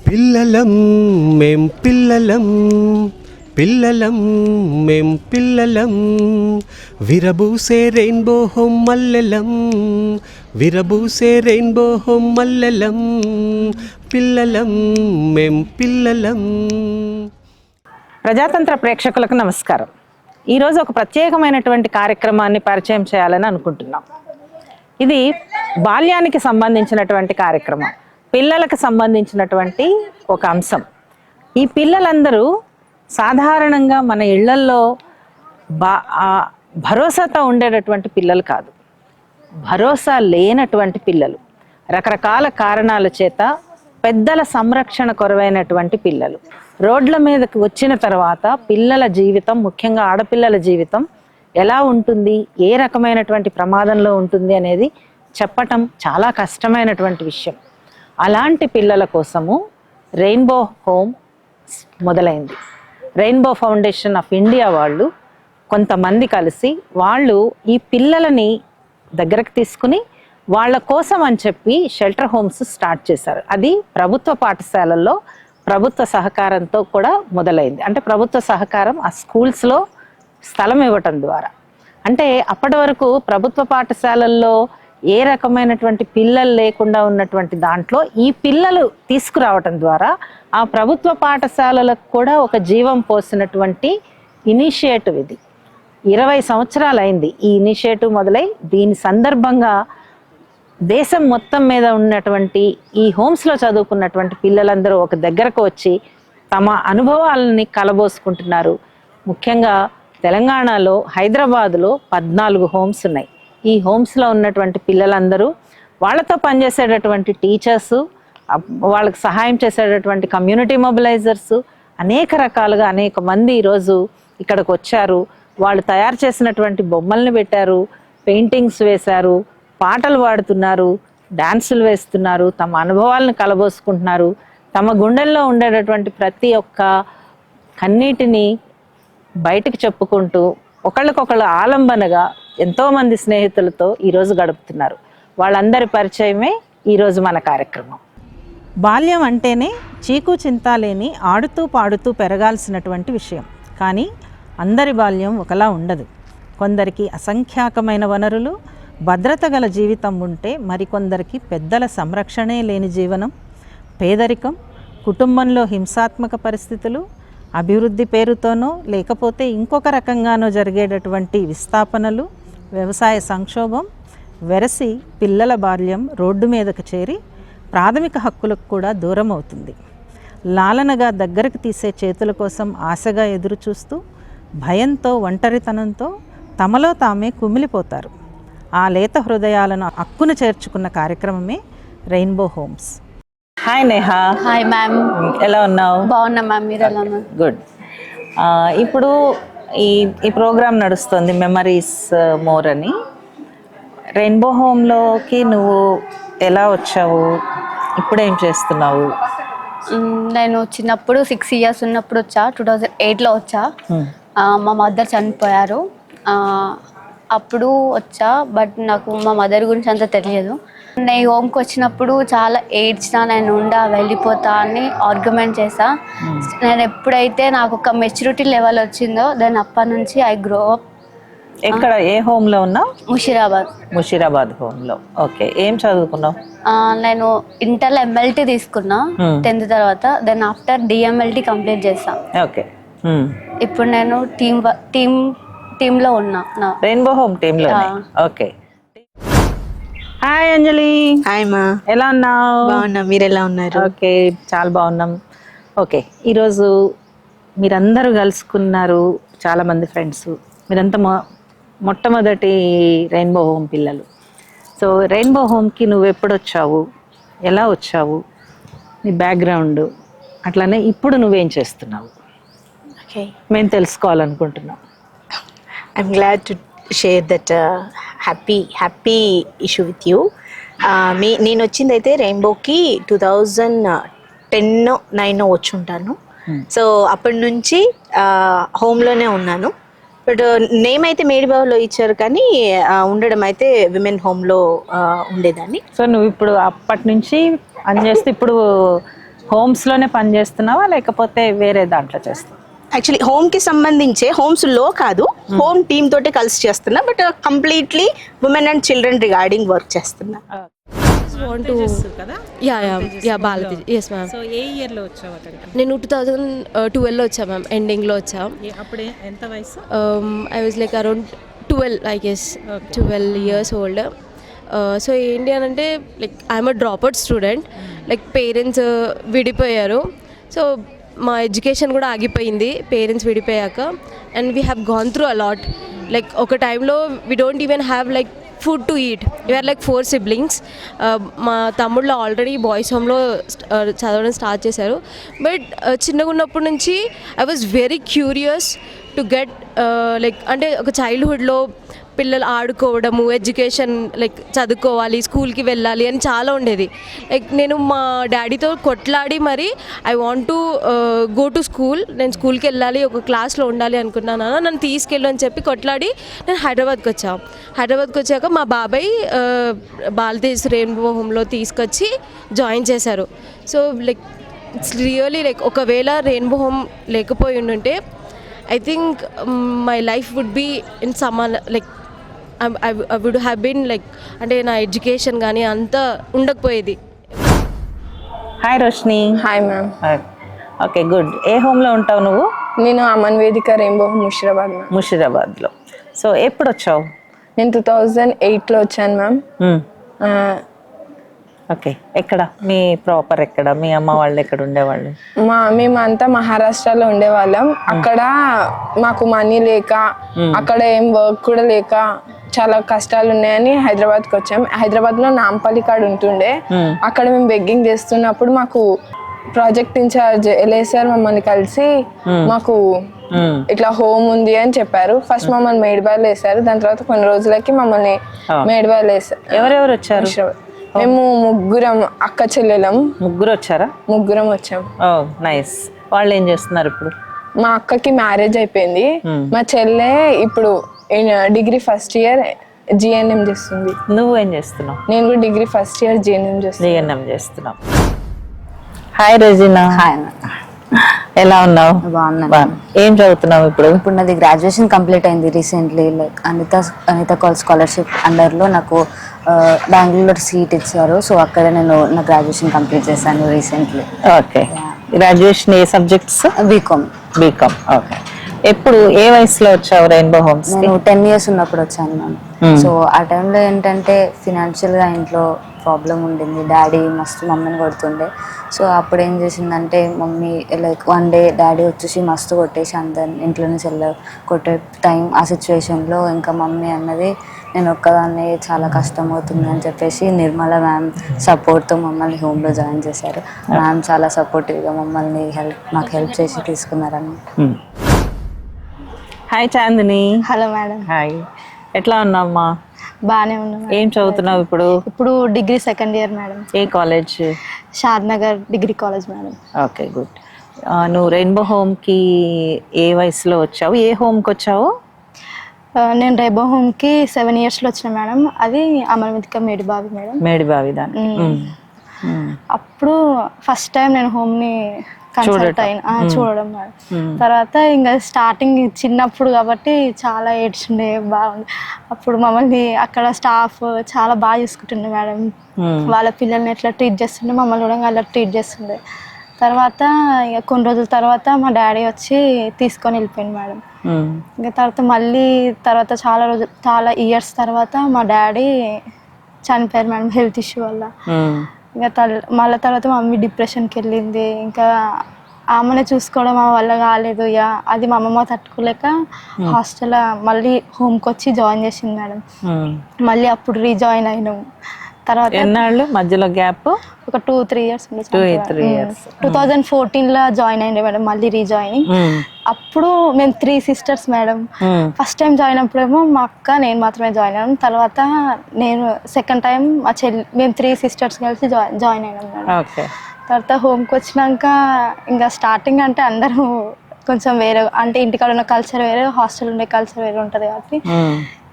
పిల్లలం మేం పిల్లలం పిల్లలం మేం పిల్లలం విరబూసే రెయిన్బో హోమ్ మల్లెలం విరబూసే రెయిన్బో హోమ్ మల్లెలం పిల్లలం మేం పిల్లలం. ప్రజాతంత్ర ప్రేక్షకులకు నమస్కారం. ఈరోజు ఒక ప్రత్యేకమైనటువంటి కార్యక్రమాన్ని పరిచయం చేయాలని అనుకుంటున్నాం. ఇది బాల్యానికి సంబంధించినటువంటి కార్యక్రమం, పిల్లలకు సంబంధించినటువంటి ఒక అంశం. ఈ పిల్లలందరూ సాధారణంగా మన ఇళ్లల్లో భరోసాతో ఉండేటటువంటి పిల్లలు కాదు, భరోసా లేనటువంటి పిల్లలు. రకరకాల కారణాల చేత పెద్దల సంరక్షణ కొరవైనటువంటి పిల్లలు రోడ్ల మీదకి వచ్చిన తర్వాత పిల్లల జీవితం, ముఖ్యంగా ఆడపిల్లల జీవితం ఎలా ఉంటుంది, ఏ రకమైనటువంటి ప్రమాదంలో ఉంటుంది అనేది చెప్పటం చాలా కష్టమైనటువంటి విషయం. అలాంటి పిల్లల కోసము రెయిన్బో హోమ్ మొదలైంది. రెయిన్బో ఫౌండేషన్ ఆఫ్ ఇండియా వాళ్ళు కొంతమంది కలిసి వాళ్ళు ఈ పిల్లలని దగ్గరకు తీసుకుని వాళ్ళ కోసం అని చెప్పి షెల్టర్ హోమ్స్ స్టార్ట్ చేశారు. అది ప్రభుత్వ పాఠశాలల్లో ప్రభుత్వ సహకారంతో కూడా మొదలైంది. అంటే ప్రభుత్వ సహకారం ఆ స్కూల్స్లో స్థలం ఇవ్వటం ద్వారా. అంటే అప్పటి వరకు ప్రభుత్వ పాఠశాలల్లో ఏ రకమైనటువంటి పిల్లలు లేకుండా ఉన్నటువంటి దాంట్లో ఈ పిల్లలు తీసుకురావటం ద్వారా ఆ ప్రభుత్వ పాఠశాలలకు కూడా ఒక జీవం పోసినటువంటి ఇనిషియేటివ్ ఇది. 20 సంవత్సరాలు అయింది ఈ ఇనిషియేటివ్ మొదలై. దీని సందర్భంగా దేశం మొత్తం మీద ఉన్నటువంటి ఈ హోమ్స్లో చదువుకున్నటువంటి పిల్లలందరూ ఒక దగ్గరకు వచ్చి తమ అనుభవాలని కలబోసుకుంటున్నారు. ముఖ్యంగా తెలంగాణలో హైదరాబాదులో 14 హోమ్స్ ఉన్నాయి. ఈ హోమ్స్లో ఉన్నటువంటి పిల్లలందరూ, వాళ్ళతో పనిచేసేటటువంటి టీచర్సు, వాళ్ళకి సహాయం చేసేటటువంటి కమ్యూనిటీ మొబిలైజర్సు, అనేక రకాలుగా అనేక మంది ఈరోజు ఇక్కడికి వచ్చారు. వాళ్ళు తయారు చేసినటువంటి బొమ్మల్ని పెట్టారు, పెయింటింగ్స్ వేశారు, పాటలు పాడుతున్నారు, డాన్సులు వేస్తున్నారు, తమ అనుభవాలను కలబోసుకుంటున్నారు. తమ గుండెల్లో ఉండేటటువంటి ప్రతి ఒక్క కన్నీటిని బయటికి చెప్పుకుంటూ ఒకళ్ళకొకళ్ళు ఆలంబనగా ఎంతోమంది స్నేహితులతో ఈరోజు గడుపుతున్నారు. వాళ్ళందరి పరిచయమే ఈరోజు మన కార్యక్రమం. బాల్యం అంటేనే చీకు చింత లేని ఆడుతూ పాడుతూ పెరగాల్సినటువంటి విషయం. కానీ అందరి బాల్యం ఒకలా ఉండదు. కొందరికి అసంఖ్యాకమైన వనరులు, భద్రత గల జీవితం ఉంటే మరికొందరికి పెద్దల సంరక్షణే లేని జీవనం, పేదరికం, కుటుంబంలో హింసాత్మక పరిస్థితులు, అభివృద్ధి పేరుతోనో లేకపోతే ఇంకొక రకంగానో జరిగేటటువంటి విస్థాపనలు, వ్యవసాయ సంక్షోభం వెరసి పిల్లల బాల్యం రోడ్డు మీదకు చేరి ప్రాథమిక హక్కులకు కూడా దూరం అవుతుంది. లాలనగా దగ్గరకు తీసే చేతుల కోసం ఆశగా ఎదురు చూస్తూ భయంతో, ఒంటరితనంతో తమలో తామే కుమిలిపోతారు. ఆ లేత హృదయాలను హక్కును చేర్చుకున్న కార్యక్రమమే rainbow homes. Hi Neha. Hi ma'am, ఎలా ఉన్నావు? బాగున్నా మ్యామ్, మీరు ఎలా ఉన్నారు? గుడ్. ఇప్పుడు ఈ ప్రోగ్రామ్ నడుస్తుంది మెమరీస్ మోర్ అని. రెయిన్బో హోమ్లోకి నువ్వు ఎలా వచ్చావు, ఇప్పుడేం చేస్తున్నావు? నేను చిన్నప్పుడు 6 years ఉన్నప్పుడు వచ్చా, 2008లో వచ్చా. మా మదర్ చనిపోయారు, అప్పుడు వచ్చా. బట్ నాకు మా మదర్ గురించి అంత తెలియదు. నేను హోమ్కి వచ్చినప్పుడు చాలా ఏడ్చినా, నేను వెళ్ళిపోతా అని ఆర్గ్యుమెంట్ చేసా. నేను ఎప్పుడైతే నాకు ఒక మెచ్యూరిటీ లెవెల్ వచ్చిందో దాని అప్పటి నుంచి ఐ గ్రో అప్. ఎక్కడ, ఏ హోమ్లో ఉన్నావు? ముషీరాబాద్ హోమ్లో. ఓకే, ఏం చదువుకున్నావు? నేను ఇంటర్లో MLT తీసుకున్నా 10th తర్వాత. దెన్ ఆఫ్టర్ DMLT కంప్లీట్ చేసా. ఓకే. ఇప్పుడు నేను టీంలో ఉన్నా, రెయిన్బో హోమ్ టీంలో. ఓకే. హాయ్ అంజలి. హాయ్ మా, ఎలా ఉన్నావు? బాగున్నా, మీరు ఎలా ఉన్నారు? ఓకే, చాలా బాగున్నాం. ఓకే, ఈరోజు మీరందరూ కలుసుకున్నారు, చాలామంది ఫ్రెండ్స్. మీరంతా మొట్టమొదటి రెయిన్బో హోమ్ పిల్లలు. సో రెయిన్బో హోమ్కి నువ్వు ఎప్పుడు వచ్చావు, ఎలా వచ్చావు, నీ బ్యాక్గ్రౌండ్, అట్లానే ఇప్పుడు నువ్వేం చేస్తున్నావు ఓకే, మేము తెలుసుకోవాలనుకుంటున్నాం. I'm glad to share that happy issue with you. నేను వచ్చింది అయితే రెయిన్బోకి 2010-9 వచ్చి ఉంటాను. సో అప్పటి నుంచి హోమ్లోనే ఉన్నాను. బట్ నేమ్ అయితే మేడిబావిలో ఇచ్చారు, కానీ ఉండడం అయితే విమెన్ హోమ్లో ఉండేదాన్ని. సో నువ్వు ఇప్పుడు అప్పటి నుంచి పని చేస్తే ఇప్పుడు హోమ్స్లోనే పని చేస్తున్నావా లేకపోతే వేరే దాంట్లో చేస్తావా? యాక్చువల్లీ హోమ్కి సంబంధించే హోమ్స్లో కాదు, హోమ్ టీమ్ తోటే కలిసి చేస్తున్నా, but completely women and children regarding work చేస్తున్నా. want to yeah Balaji, yes ma'am. So A year లో వచ్చావు అక్కడికి? నేను 2012 వచ్చా మ్యామ్, ఎండింగ్లో వచ్చా. అప్పుడు ఎంత వయసు? I was like around 12 I guess, 12 years old. So ఏంటి అని అంటే like I'm a drop out student. Like parents విడిపోయారు, సో మా ఎడ్యుకేషన్ కూడా ఆగిపోయింది పేరెంట్స్ విడిపోయాక. And we have gone through a lot. Like ఒక టైంలో we don't even have like food to eat. We are like 4 siblings. మా తమ్ముళ్ళు ఆల్రెడీ బాయ్స్ హోమ్లో చదవడం స్టార్ట్ చేశారు. బట్ చిన్నగా ఉన్నప్పటి నుంచి I was very curious to get like అంటే ఒక చైల్డ్హుడ్లో పిల్లలు ఆడుకోవడము, ఎడ్యుకేషన్ లైక్ చదువుకోవాలి, స్కూల్కి వెళ్ళాలి అని చాలా ఉండేది. లైక్ నేను మా డాడీతో కొట్లాడి మరి I want to go to school, నేను స్కూల్కి వెళ్ళాలి, ఒక క్లాస్లో ఉండాలి అనుకున్నాను. నన్ను తీసుకెళ్ళు అని చెప్పి కొట్లాడి నేను హైదరాబాద్కి వచ్చాను. హైదరాబాద్కి వచ్చాక మా బాబాయ్ బాలతేజ్ రెయిన్బో హోమ్లో తీసుకొచ్చి జాయిన్ చేశారు. So like it's really like ఒకవేళ రెయిన్బో హోమ్ లేకపోయి ఉండుంటే I think my life would be in some like I would have been like అంటే నా ఎడ్యుకేషన్ కానీ అంతా ఉండకపోయేది. Hi Roshni. Hi ma'am. Okay good. ఏ హోమ్లో ఉంటావు నువ్వు? నేను Aman Vedika rainbow home Mushirabad ma'am. ముషిరాబాద్లో. సో ఎప్పుడు వచ్చావు? నేను 2008లో వచ్చాను మ్యామ్. ఓకే. ఎక్కడ మీ ప్రాపర్ ఎక్కడ? మీ అమ్మ వాళ్ళు ఎక్కడ ఉండేవాళ్ళు? మేమంతా మహారాష్ట్రలో ఉండేవాళ్ళం. అక్కడ మాకు మనీ లేక, అక్కడ ఏం వర్క్ కూడా లేక చాలా కష్టాలు ఉన్నాయని హైదరాబాద్కి వచ్చాం. హైదరాబాద్లో నాంపల్లి కాడ ఉంటుండే, అక్కడ మేము బెగ్గింగ్ చేస్తున్నప్పుడు మాకు ప్రాజెక్ట్ ఇన్ఛార్జ్ ఎల్ఏసార్ మమ్మల్ని కలిసి మాకు ఇట్లా హోమ్ ఉంది అని చెప్పారు. ఫస్ట్ మమ్మల్ని మేడిబాయిలో వేసారు, దాని తర్వాత కొన్ని రోజులకి మమ్మల్ని మేడిబాయిలో వేసారు. ఎవరెవరు వచ్చారు? మేము ముగ్గురం అక్క చెల్లెలం. ముగ్గురు వచ్చారా? ముగ్గురం వచ్చాం. ఓ నైస్. వాళ్ళు ఏం చేస్తున్నారు ఇప్పుడు? మా అక్కకి మ్యారేజ్ అయిపోయింది. మా చెల్లె ఇప్పుడు డిగ్రీ ఫస్ట్ ఇయర్ జిఎన్ఎం చేస్తుంది. నువ్వు ఏం చేస్తున్నావు? నేను కూడా డిగ్రీ ఫస్ట్ ఇయర్ జిఎన్ఎం చేస్తున్నావు. Hi Regina. హాయ్ ఎలా ఉన్నావు? బాగున్నాను. ఏం చదువుతున్నావు ఇప్పుడు? ఇప్పుడు నాది గ్రాడ్యుయేషన్ కంప్లీట్ అయింది recently. Like Anita Kaul scholarship అండర్లో నాకు బెంగళూరులో సీట్ ఇచ్చారు. సో అక్కడ నేను నా గ్రాడ్యుయేషన్ కంప్లీట్ చేశాను రీసెంట్లీ. ఓకే. గ్రాడ్యుయేషన్ ఏ సబ్జెక్ట్స్? బీకామ్. ఓకే. ఎప్పుడు ఏ వయసులో వచ్చావు రెయిన్బో హోమ్స్? నేను 10 years ఉన్నప్పుడు వచ్చాను మ్యామ్. సో ఆ టైంలో ఏంటంటే ఫినాన్షియల్గా ఇంట్లో ప్రాబ్లం ఉండింది. డాడీ మస్తు మమ్మీని కొడుతుండే. సో అప్పుడు ఏం చేసిందంటే mummy like one day daddy వచ్చేసి మస్తు కొట్టేసి అందరిని ఇంట్లో నుంచి కొట్టే టైం, ఆ సిచ్యువేషన్లో ఇంకా మమ్మీ అన్నది నేను ఒక్కదాన్ని చాలా కష్టం అవుతుంది అని చెప్పేసి నిర్మల మ్యామ్ సపోర్ట్తో మమ్మల్ని హోమ్లో జాయిన్ చేశారు. మ్యామ్ చాలా సపోర్టివ్గా మమ్మల్ని నాకు హెల్ప్ చేసి తీసుకున్నారన్నమాట. Hi Chandini. Hello madam. Hi. ఎట్లా ఉన్నావమ్మా? బాగానే ఉన్నాం. ఏం చదువుతున్నావు ఇప్పుడు? ఇప్పుడు డిగ్రీ సెకండ్ ఇయర్ మేడం. ఏ college? Shadnagar degree college madam. Okay good. నువ్వు రెయిన్బో హోమ్కి ఏ వయసులో వచ్చావు? ఏ హోమ్కి వచ్చావు? నేను రెయిన్బో హోమ్కి 7 yearsలో వచ్చిన మేడం. అది అమరమితిక మేడిబావి మేడం. మేడిబావి దాని. అప్పుడు ఫస్ట్ టైం నేను హోమ్ని కన్సల్ట్ అయిన చూడడం మేడం. తర్వాత ఇంకా స్టార్టింగ్ చిన్నప్పుడు కాబట్టి చాలా ఏడ్చుండే, బాగుంది. అప్పుడు మమ్మల్ని అక్కడ స్టాఫ్ చాలా బాగా చూసుకుంటుండే మేడం. వాళ్ళ పిల్లల్ని ఎట్లా ట్రీట్ చేస్తుండే మమ్మల్ని కూడా అలా ట్రీట్ చేస్తుండే. తర్వాత ఇక కొన్ని రోజుల తర్వాత మా డాడీ వచ్చి తీసుకొని వెళ్ళిపోయింది మేడం. ఇంకా తర్వాత చాలా ఇయర్స్ తర్వాత మా డాడీ చనిపోయారు మేడం హెల్త్ ఇష్యూ వల్ల. ఇంకా మళ్ళీ తర్వాత మా మమ్మీ డిప్రెషన్కి వెళ్ళింది. ఇంకా ఆమెనే చూసుకోవడం మా వల్ల కాలేదు. ఇక అది మా అమ్మమ్మ తట్టుకోలేక హాస్టల్ మళ్ళీ హోమ్కి వచ్చి జాయిన్ చేసింది మేడం. మళ్ళీ అప్పుడు రీజాయిన్ అయినాం. తర్వాత ఎన్నాళ్ళు మధ్యలో గ్యాప్? ఒక 2-3 years 2014లో జాయిన్ అయింది మేడం. మళ్ళీ రీజాయినింగ్. అప్పుడు మేము 3 sisters madam. First time join అప్పుడేమో మా అక్క నేను మాత్రమే జాయిన్ అయ్యాను. తర్వాత నేను సెకండ్ టైం మా చెల్లి, మేము 3 sisters కలిసి జాయిన్ అయినాం మేడం. తర్వాత హోమ్కి వచ్చినాక ఇంకా స్టార్టింగ్ అంటే అందరూ కొంచెం వేరే, అంటే ఇంటికాడ ఉన్న కల్చర్ వేరే, హాస్టల్ ఉండే కల్చర్ వేరే ఉంటుంది కాబట్టి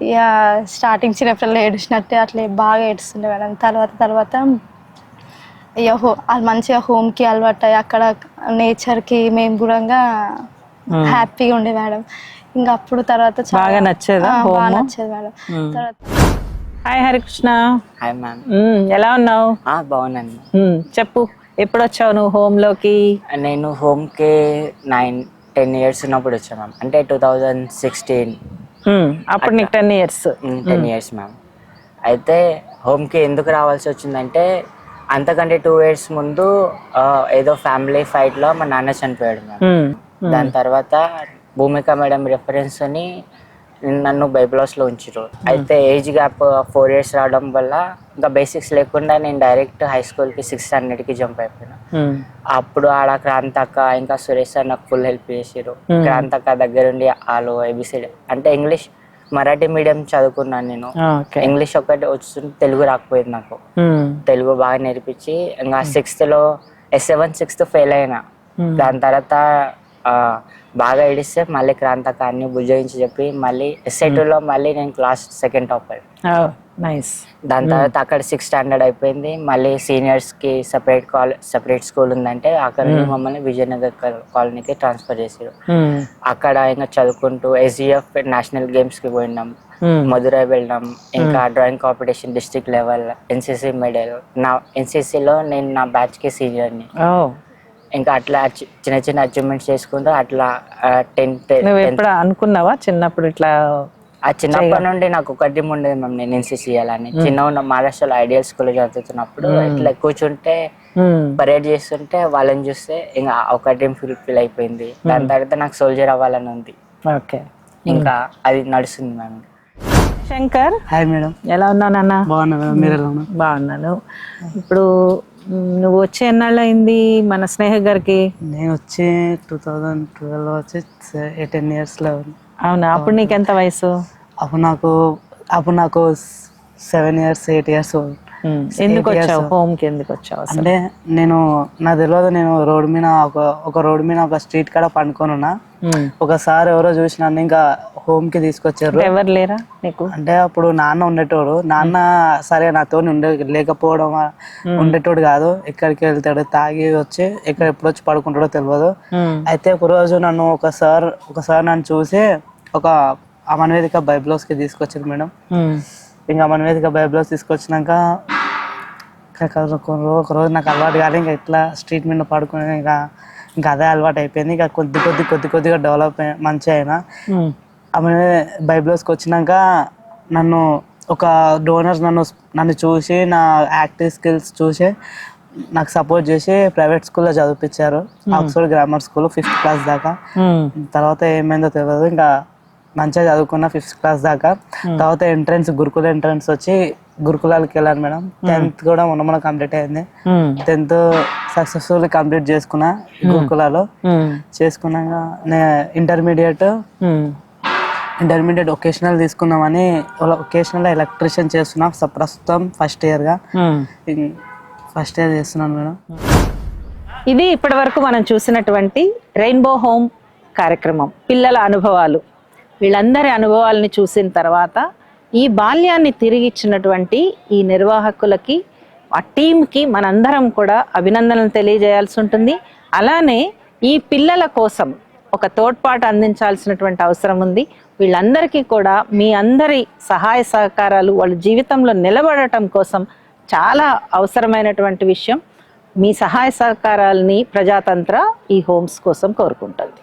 ఇక స్టార్టింగ్ చిన్నపిల్లలు ఏడిచినట్టే అట్లా బాగా ఏడుస్తుండే మేడం. తర్వాత ఇక అది మంచిగా హోమ్కి అలవాటు అయ్యి అక్కడ నేచర్కి మేము కూడా హ్యాపీగా ఉండే మేడం. ఇంకా అప్పుడు తర్వాత బాగా నచ్చేదా బాగా నచ్చేది మేడం. తర్వాత హాయ్ హరికృష్ణ. Hi ma'am. ఎలా ఉన్నావు? బాగున్నాను. చెప్పు, ఎప్పుడు వచ్చావు నువ్వు హోమ్లోకి? నేను హోమ్కి 9-10 years ఉన్నప్పుడు వచ్చాను మ్యామ్. అంటే 2016. అప్పుడు నీకు 10 years. 10 years ma'am. అయితే హోమ్కి ఎందుకు రావాల్సి వచ్చిందంటే అంతకంటే 2 years ముందు ఏదో ఫ్యామిలీ ఫైట్లో మా నాన్న చనిపోయాడు మ్యామ్. దాని తర్వాత భూమిక మేడం రెఫరెన్స్ అని నన్ను బైబిలాస్లో ఉంచారు. అయితే ఏజ్ గ్యాప్ 4 years రావడం వల్ల ఇంకా బేసిక్స్ లేకుండా నేను డైరెక్ట్ హై స్కూల్కి 6th standardకి జంప్ అయిపోయినా. అప్పుడు ఆడ క్రాంతక్క ఇంకా సురేష్ సార్ నాకు ఫుల్ హెల్ప్ చేసారు. క్రాంతక్క దగ్గరుండి ఆలో ఏబిసిడి అంటే ఇంగ్లీష్ మరాఠీ మీడియం చదువుకున్నాను నేను. ఇంగ్లీష్ ఒకటి వస్తుంది, తెలుగు రాకపోయింది నాకు. తెలుగు బాగా నేర్పించి ఇంకా 6th ఫెయిల్ అయినా. దాని తర్వాత బాగా ఏడిస్తే మళ్ళీ క్రాంతక అన్ని బుజ్జగించి చెప్పి మళ్ళీ SI2లో మళ్ళీ నేను క్లాస్ 2nd టాపర్. నైస్. దాని తర్వాత అక్కడ 6th standard అయిపోయింది. మళ్ళీ సీనియర్స్కి సెపరేట్ స్కూల్ ఉందంటే అక్కడ మమ్మల్ని విజయనగర్ కాలనీకి ట్రాన్స్ఫర్ చేసారు. అక్కడ ఇంకా చదువుకుంటూ SGF నేషనల్ గేమ్స్కి పోయినాం, మధురై వెళ్ళినాం. ఇంకా drawing competition district level, NCC medal. నా NCCలో నేను నా బ్యాచ్కి సీనియర్ని. ఇంకా అట్లా చిన్న చిన్న అచీవ్మెంట్స్ చేసుకుంటూ అట్లా 10th. నువ్వు ఎప్పుడు అనుకున్నావా చిన్నప్పుడు ఇట్లా? చిన్నప్పటి నుండి నాకు ఒక డ్రీమ్ ఉండేది మ్యామ్, నేను NCC చేయాలని. చిన్న ఉన్న మహారాష్ట్రలో ఐడియల్ స్కూల్లో చదువుతున్నప్పుడు ఇట్లా కూర్చుంటే పరేడ్ చేస్తుంటే వాళ్ళని చూస్తే ఇంకా ఒక డ్రీమ్ ఫుల్ఫిల్ అయిపోయింది. దాని తర్వాత నాకు సోల్జర్ అవ్వాలని ఉంది. ఓకే, ఇంకా అది నడుస్తుంది మ్యామ్. శంకర్. Hi madam. ఎలా ఉన్నావు నాన్న? బాగున్నా మేడం, మీరు ఎలా ఉన్నారు? బాగున్నాను. ఇప్పుడు నువ్వు వచ్చే ఎన్నాళ్ళు అయింది మన స్నేహ గారికి? నేను వచ్చి 2012 వచ్చి 10 yearsలో. అవునా? అప్పుడు నీకు ఎంత వయసు? అప్పుడు నాకు 7 years 8 years. ఎందుకు వచ్చావు హోమ్కి? ఎందుకు వచ్చావు? అంటే నాకు తెలియదు, నేను రోడ్డు మీద ఒక స్ట్రీట్ కాడ పండుకొని ఉన్నా. ఒకసారి ఎవరో చూసి నన్ను ఇంకా హోమ్కి తీసుకొచ్చారు. ఎవరు లేరా నీకు? అంటే అప్పుడు నాన్న ఉండేటోడు. నాన్న సరే నాతో లేకపోవడం ఉండేటోడు కాదు. ఎక్కడికి వెళ్తాడు, తాగి వచ్చి ఎప్పుడు వచ్చి పడుకుంటాడో తెలియదు. అయితే ఒకరోజు నన్ను ఒకసారి నన్ను చూసి ఒక అమన్వేదిక బైబ్లోస్కి తీసుకొచ్చారు మేడం. ఇంకా అమన్వేదిక బైబ్లోస్ తీసుకొచ్చినాక ఒకరోజు నాకు అలవాటు కాదు. ఇంకా ఇట్లా స్ట్రీట్ మీద పడుకుని ఇంకా అదే అలవాటు అయిపోయింది. ఇంకా కొద్దిగా డెవలప్ మంచిగా అయినా. ఆమె బైబ్లోస్కి వచ్చినాక నన్ను ఒక డోనర్స్ నన్ను చూసి నా యాక్టివ్ స్కిల్స్ చూసి నాకు సపోర్ట్ చేసి ప్రైవేట్ స్కూల్లో చదివించారు. Oxford grammar school 5th class దాకా. తర్వాత ఏమైందో తెలియదు. ఇంకా మంచిగా చదువుకున్న 5th class దాకా. తర్వాత గురుకుల ఎంట్రన్స్ వచ్చి గురుకులాలకి వెళ్ళాను మేడం. 10th కూడా మొన్న కంప్లీట్ అయింది. 10th సక్సెస్ఫుల్లీ కంప్లీట్ చేసుకున్నా గురుకులాలో. చేసుకున్నాక ఇంటర్మీడియట్ ఒకేషనల్ తీసుకుందామని ఒకేషనల్ ఎలక్ట్రీషియన్ చేస్తున్నా. ప్రస్తుతం ఫస్ట్ ఇయర్ చేస్తున్నాను మేడం. ఇది ఇప్పటి వరకు మనం చూసినటువంటి రెయిన్బో హోమ్ కార్యక్రమం, పిల్లల అనుభవాలు. వీళ్ళందరి అనుభవాలని చూసిన తర్వాత ఈ బాల్యాన్ని తిరిగి ఇచ్చినటువంటి ఈ నిర్వాహకులకి, ఆ టీంకి మనందరం కూడా అభినందనలు తెలియజేయాల్సి ఉంటుంది. అలానే ఈ పిల్లల కోసం ఒక తోడ్పాటు అందించాల్సినటువంటి అవసరం ఉంది. వీళ్ళందరికీ కూడా మీ అందరి సహాయ సహకారాలు వాళ్ళ జీవితంలో నిలబడటం కోసం చాలా అవసరమైనటువంటి విషయం. మీ సహాయ సహకారాలని ప్రజాతంత్ర ఈ హోమ్స్ కోసం కోరుకుంటుంది.